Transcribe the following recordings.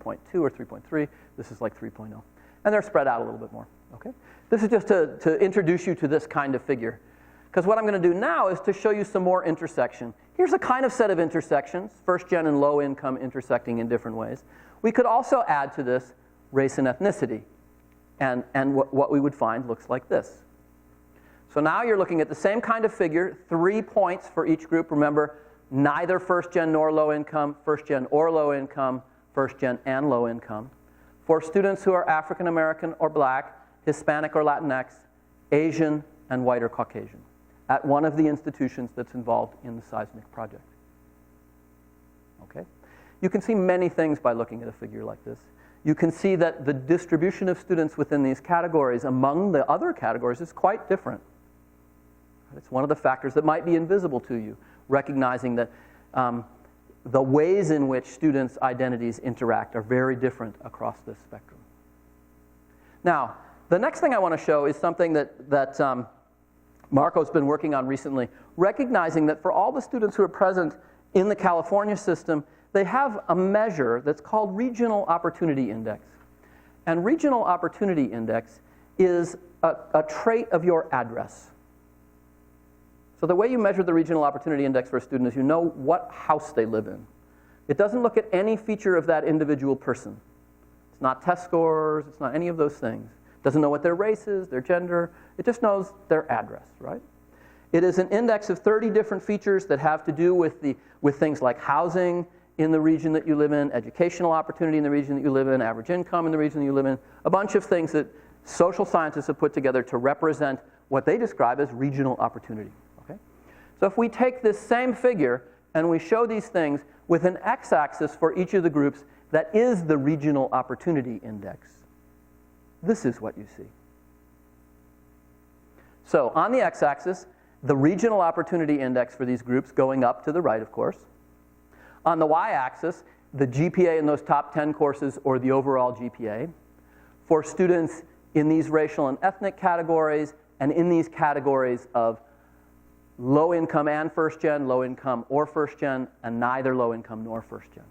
3.2 or 3.3. This is like 3.0. And they're spread out a little bit more. Okay? This is just to introduce you to this kind of figure. Because what I'm going to do now is to show you some more intersection. Here's a kind of set of intersections, first gen and low income intersecting in different ways. We could also add to this race and ethnicity. And what we would find looks like this. So now you're looking at the same kind of figure, 3 points for each group. Remember, neither first gen nor low income, first gen or low income, first gen and low income. For students who are African American or black, Hispanic or Latinx, Asian, and white or Caucasian, at one of the institutions that's involved in the SEISMIC project. Okay? You can see many things by looking at a figure like this. You can see that the distribution of students within these categories among the other categories is quite different. It's one of the factors that might be invisible to you, recognizing that the ways in which students' identities interact are very different across this spectrum. Now, the next thing I want to show is something that Marco's been working on recently, recognizing that for all the students who are present in the California system, they have a measure that's called Regional Opportunity Index. And Regional Opportunity Index is a trait of your address. So the way you measure the Regional Opportunity Index for a student is you know what house they live in. It doesn't look at any feature of that individual person. It's not test scores, it's not any of those things. It doesn't know what their race is, their gender, it just knows their address, right? It is an index of 30 different features that have to do with things like housing in the region that you live in, educational opportunity in the region that you live in, average income in the region that you live in, a bunch of things that social scientists have put together to represent what they describe as regional opportunity. Okay? So if we take this same figure and we show these things with an x-axis for each of the groups that is the Regional Opportunity Index, this is what you see. So on the x-axis, the Regional Opportunity Index for these groups going up to the right, of course. On the y-axis, the GPA in those top 10 courses or the overall GPA. For students in these racial and ethnic categories and in these categories of low income and first gen, low income or first gen, and neither low income nor first gen.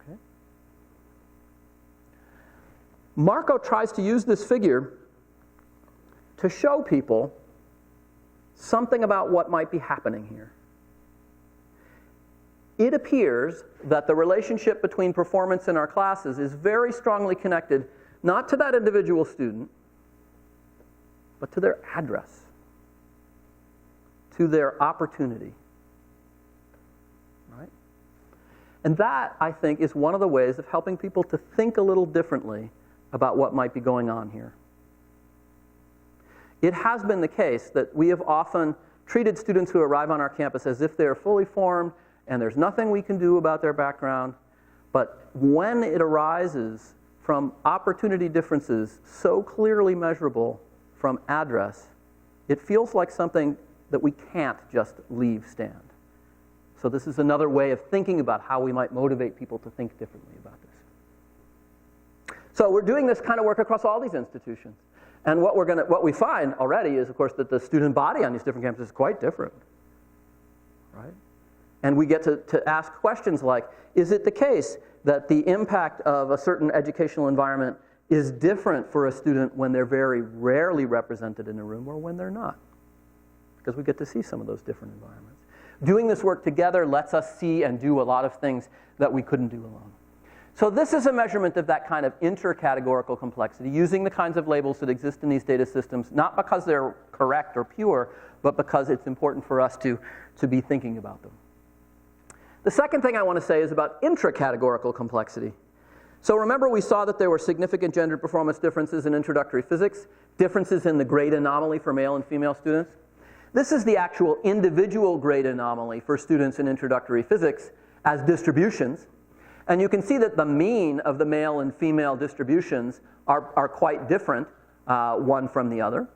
Okay? Marco tries to use this figure to show people something about what might be happening here. It appears that the relationship between performance in our classes is very strongly connected not to that individual student, but to their address, to their opportunity. Right? And that, I think, is one of the ways of helping people to think a little differently about what might be going on here. It has been the case that we have often treated students who arrive on our campus as if they are fully formed and there's nothing we can do about their background. But when it arises from opportunity differences so clearly measurable from address, it feels like something that we can't just leave stand. So this is another way of thinking about how we might motivate people to think differently about this. So we're doing this kind of work across all these institutions. And what we find already is, of course, that the student body on these different campuses is quite different. Right? And we get to ask questions like, is it the case that the impact of a certain educational environment is different for a student when they're very rarely represented in a room or when they're not? Because we get to see some of those different environments. Doing this work together lets us see and do a lot of things that we couldn't do alone. So this is a measurement of that kind of intercategorical complexity, using the kinds of labels that exist in these data systems, not because they're correct or pure, but because it's important for us to be thinking about them. The second thing I want to say is about intracategorical complexity. So remember we saw that there were significant gender performance differences in introductory physics, differences in the grade anomaly for male and female students. This is the actual individual grade anomaly for students in introductory physics as distributions. And you can see that the mean of the male and female distributions are quite different, one from the other,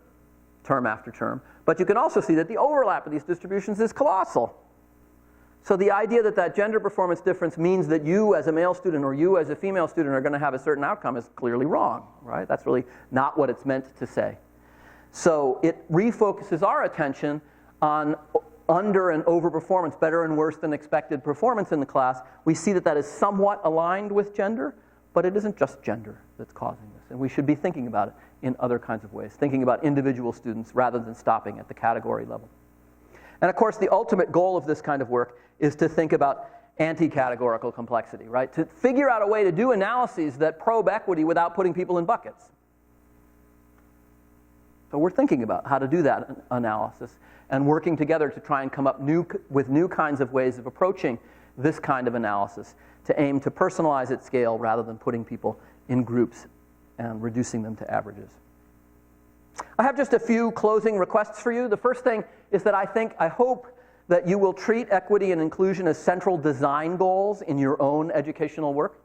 term after term. But you can also see that the overlap of these distributions is colossal. So the idea that that gender performance difference means that you as a male student or you as a female student are going to have a certain outcome is clearly wrong, right? That's really not what it's meant to say. So it refocuses our attention on under and over performance, better and worse than expected performance in the class. We see that that is somewhat aligned with gender, But it isn't just gender that's causing this, and we should be thinking about it in other kinds of ways, thinking about individual students rather than stopping at the category level. And of course, the ultimate goal of this kind of work is to think about anti-categorical complexity, right? To figure out a way to do analyses that probe equity without putting people in buckets. So we're thinking about how to do that analysis and working together to try and come up with new kinds of ways of approaching this kind of analysis to aim to personalize at scale rather than putting people in groups and reducing them to averages. I have just a few closing requests for you. The first thing is that I hope that you will treat equity and inclusion as central design goals in your own educational work.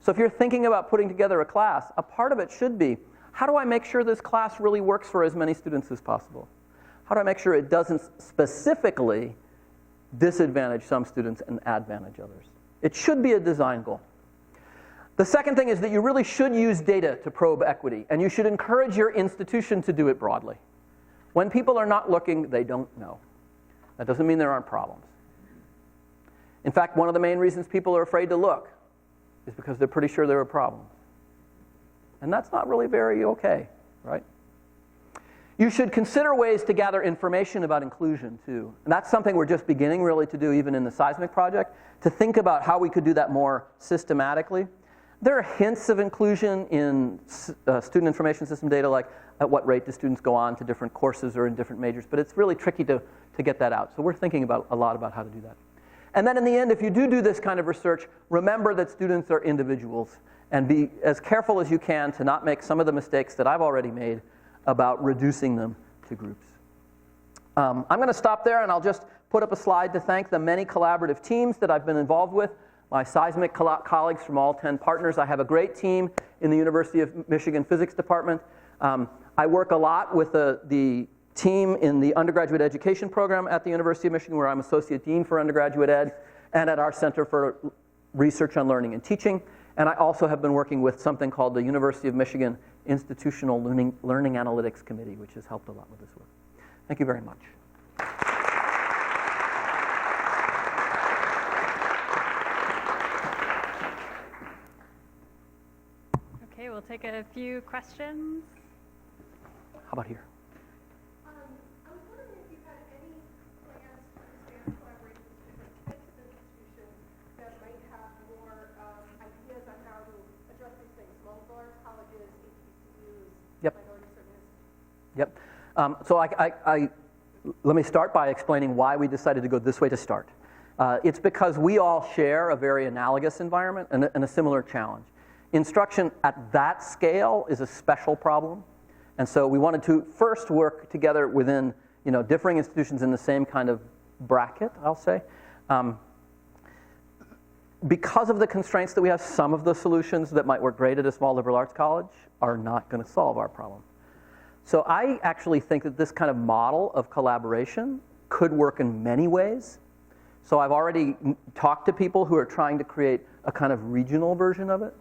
So if you're thinking about putting together a class, a part of it should be, how do I make sure this class really works for as many students as possible? How do I make sure it doesn't specifically disadvantage some students and advantage others? It should be a design goal. The second thing is that you really should use data to probe equity, and you should encourage your institution to do it broadly. When people are not looking, they don't know. That doesn't mean there aren't problems. In fact, one of the main reasons people are afraid to look is because they're pretty sure there are problems. And that's not really very okay, right? You should consider ways to gather information about inclusion, too. And that's something we're just beginning really to do even in the SEISMIC project, to think about how we could do that more systematically. There are hints of inclusion in student information system data, like at what rate do students go on to different courses or in different majors, but it's really tricky to get that out. So we're thinking a lot about how to do that. And then in the end, if you do this kind of research, remember that students are individuals and be as careful as you can to not make some of the mistakes that I've already made about reducing them to groups. I'm going to stop there, and I'll just put up a slide to thank the many collaborative teams that I've been involved with, my SEISMIC colleagues from all 10 partners. I have a great team in the University of Michigan Physics Department. I work a lot with the team in the undergraduate education program at the University of Michigan, where I'm Associate Dean for Undergraduate Ed, and at our Center for Research on Learning and Teaching. And I also have been working with something called the University of Michigan Institutional Learning Analytics Committee, which has helped a lot with this work. Thank you very much. Okay, we'll take a few questions. How about here? I was wondering if you had any plans to expand collaborations with different types of institutions that might have more ideas on how to address these things, small large colleges, HBCUs, Yep. minority services. Yep. So let me start by explaining why we decided to go this way to start. It's because we all share a very analogous environment and a similar challenge. Instruction at that scale is a special problem. And so we wanted to first work together within, differing institutions in the same kind of bracket, I'll say. Because of the constraints that we have, some of the solutions that might work great at a small liberal arts college are not going to solve our problem. So I actually think that this kind of model of collaboration could work in many ways. So I've already talked to people who are trying to create a kind of regional version of it.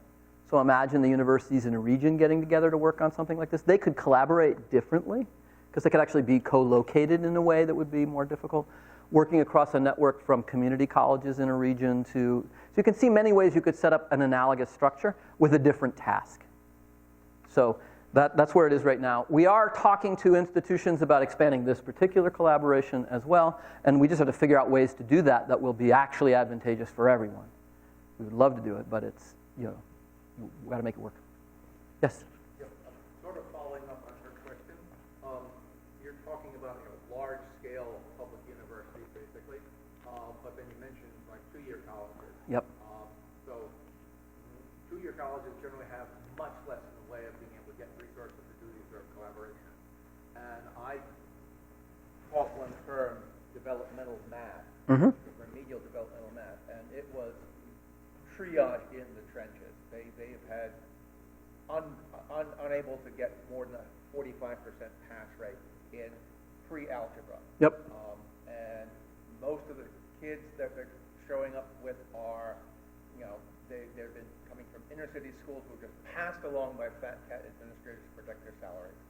So imagine the universities in a region getting together to work on something like this. They could collaborate differently because they could actually be co-located in a way that would be more difficult. Working across a network from community colleges in a region so you can see many ways you could set up an analogous structure with a different task. So that's where it is right now. We are talking to institutions about expanding this particular collaboration as well, and we just have to figure out ways to do that will be actually advantageous for everyone. We would love to do it, but it's, we've got to make it work. Yes? Yeah, sort of following up on her question. You're talking about large-scale public universities, basically, but then you mentioned like two-year colleges. Yep. So two-year colleges generally have much less in the way of being able to get resources to do these sort of collaboration. And I taught one term, developmental math, remedial developmental math, and it was triage in the trenches. They have had unable to get more than a 45% pass rate in pre-algebra. Yep. And most of the kids that they're showing up with are, they've been coming from inner city schools who were just passed along by fat cat administrators to protect their salaries.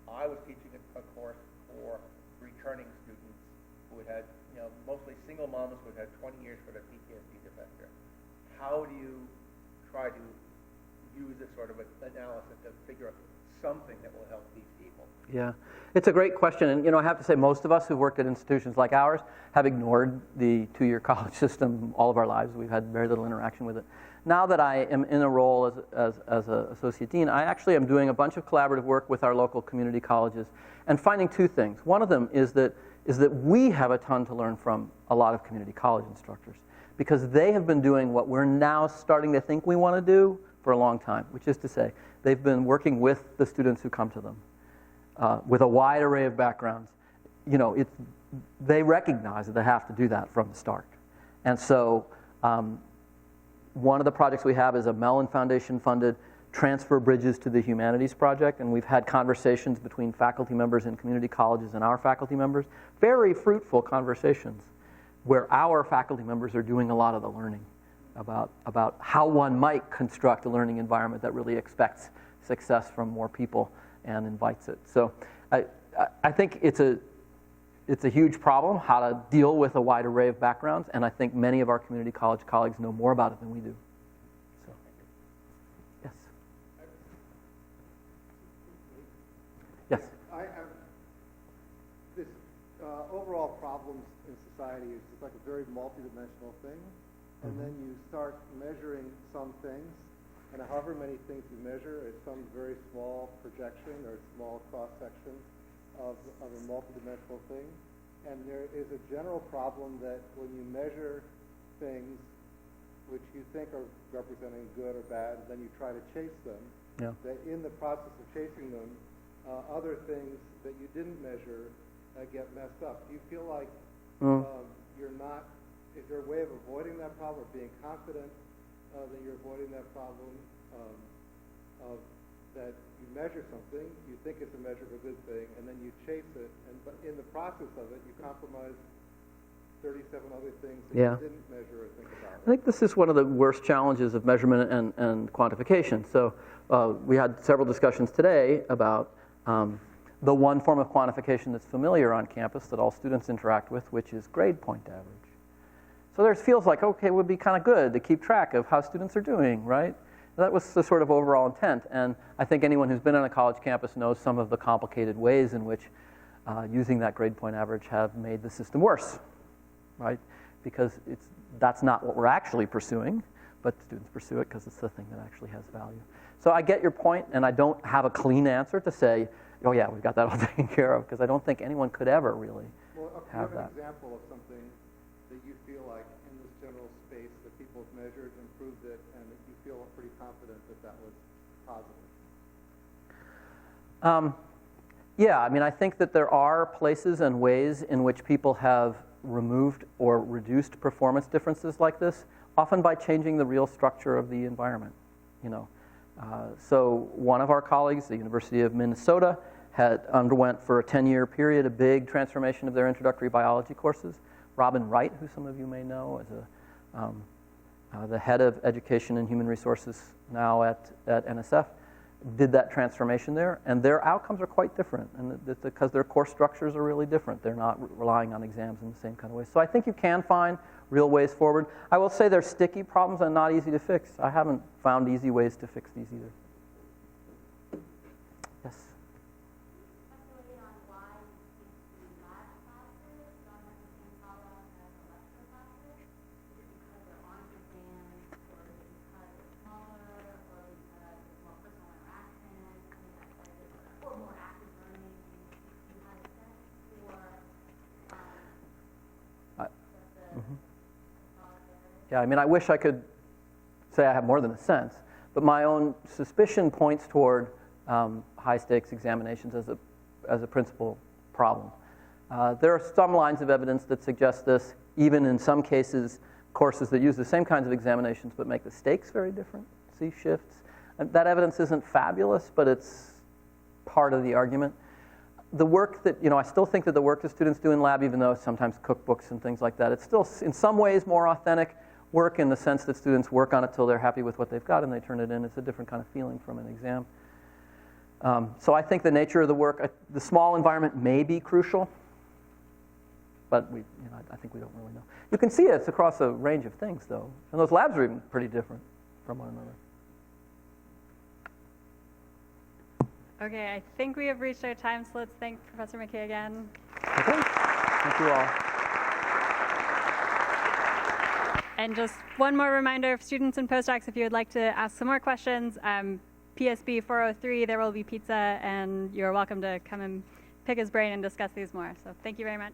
I was teaching a course for returning students who had mostly single moms who had had 20 years for their PTSD defector. How do you try to use this sort of analysis to figure out something that will help these people? Yeah, it's a great question. And, I have to say most of us who've worked at institutions like ours have ignored the two-year college system all of our lives. We've had very little interaction with it. Now that I am in a role as an associate dean, I actually am doing a bunch of collaborative work with our local community colleges and finding two things. One of them is that we have a ton to learn from a lot of community college instructors because they have been doing what we're now starting to think we want to do for a long time, which is to say they've been working with the students who come to them with a wide array of backgrounds. They recognize that they have to do that from the start. And so one of the projects we have is a Mellon Foundation-funded Transfer Bridges to the Humanities project, and we've had conversations between faculty members in community colleges and our faculty members, very fruitful conversations, where our faculty members are doing a lot of the learning about how one might construct a learning environment that really expects success from more people and invites it. So I think it's a huge problem how to deal with a wide array of backgrounds, and I think many of our community college colleagues know more about it than we do. So, yes. Yes. I have this overall problems in society is just like a very multidimensional thing, and then you start measuring some things, and however many things you measure is some very small projection or small cross-section of a multidimensional thing. And there is a general problem that when you measure things which you think are representing good or bad, then you try to chase them, that in the process of chasing them, other things that you didn't measure get messed up. Do you feel like you're not, is there a way of avoiding that problem, or being confident that you're avoiding that problem, of that you measure something, you think it's a measure of a good thing, and then you chase it, but in the process of it, you compromise 37 other things that you didn't measure or think about. I think this is one of the worst challenges of measurement and quantification. So we had several discussions today about the one form of quantification that's familiar on campus that all students interact with, which is grade point average. So there feels like, okay, it would be kind of good to keep track of how students are doing, right? That was the sort of overall intent, and I think anyone who's been on a college campus knows some of the complicated ways in which using that grade point average have made the system worse, right? Because that's not what we're actually pursuing, but students pursue it because it's the thing that actually has value. So I get your point, and I don't have a clean answer to say, oh yeah, we've got that all taken care of, because I don't think anyone could ever really have that. An example of something that you feel like in this general space that people have measured, improved it, and that you feel pretty confident that that was positive? Yeah, I mean, I think that there are places and ways in which people have removed or reduced performance differences like this, often by changing the real structure of the environment, So one of our colleagues, the University of Minnesota, had underwent for a 10-year period a big transformation of their introductory biology courses. Robin Wright, who some of you may know, is the head of education and human resources now at NSF, did that transformation there, and their outcomes are quite different, and because their course structures are really different. They're not relying on exams in the same kind of way. So I think you can find real ways forward. I will say they're sticky problems and not easy to fix. I haven't found easy ways to fix these either. Yes? Speculate on why the lab classes don't have the same problem as the lecture classes? Is it because there aren't exams, or is it because it's smaller, or because it's more personal interaction, or more active learning? Do you have a sense for Yeah, I mean, I wish I could say I have more than a sense, but my own suspicion points toward high-stakes examinations as a principal problem. There are some lines of evidence that suggest this, even in some cases, courses that use the same kinds of examinations but make the stakes very different, see shifts. And that evidence isn't fabulous, but it's part of the argument. The work that, I still think that the work that students do in lab, even though sometimes cookbooks and things like that, it's still in some ways more authentic work in the sense that students work on it till they're happy with what they've got and they turn it in. It's a different kind of feeling from an exam. So I think the nature of the work, the small environment may be crucial, but I think we don't really know. You can see it's across a range of things, though. And those labs are even pretty different from one another. Okay, I think we have reached our time, so let's thank Professor McKay again. Okay, thank you all. And just one more reminder for students and postdocs, if you would like to ask some more questions, PSB 403, there will be pizza, and you're welcome to come and pick his brain and discuss these more. So thank you very much.